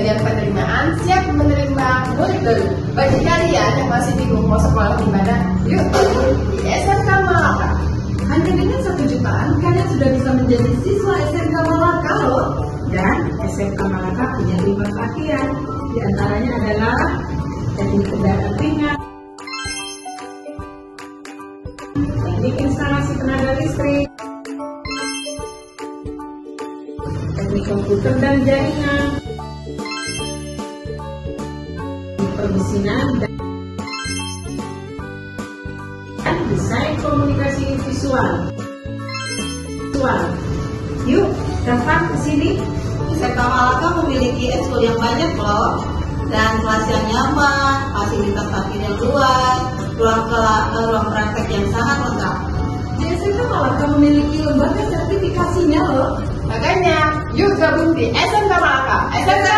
bagian penerimaan siap menerima murid baru. Bagi kalian yang masih bingung mau sekolah di mana, yuk gabung di SMK Malaka. Hanya dengan 1 jutaan, kalian sudah bisa menjadi siswa SMK Malaka loh. Dan SMK Malaka punya 5 pelatihan. Di antaranya adalah teknik kendaraan ringan, teknik instalasi tenaga listrik, teknik komputer dan jaringan, permesinan, dan desain komunikasi visual. Yuk, daftar ke sini. SMK Malaka memiliki ekskul yang banyak loh, dan kelas yang nyaman, fasilitas parkir yang luas, ruang praktek yang sangat lengkap. Di SMK Malaka memiliki lembaga sertifikasinya loh. Makanya, yuk gabung di SMK Malaka. SMK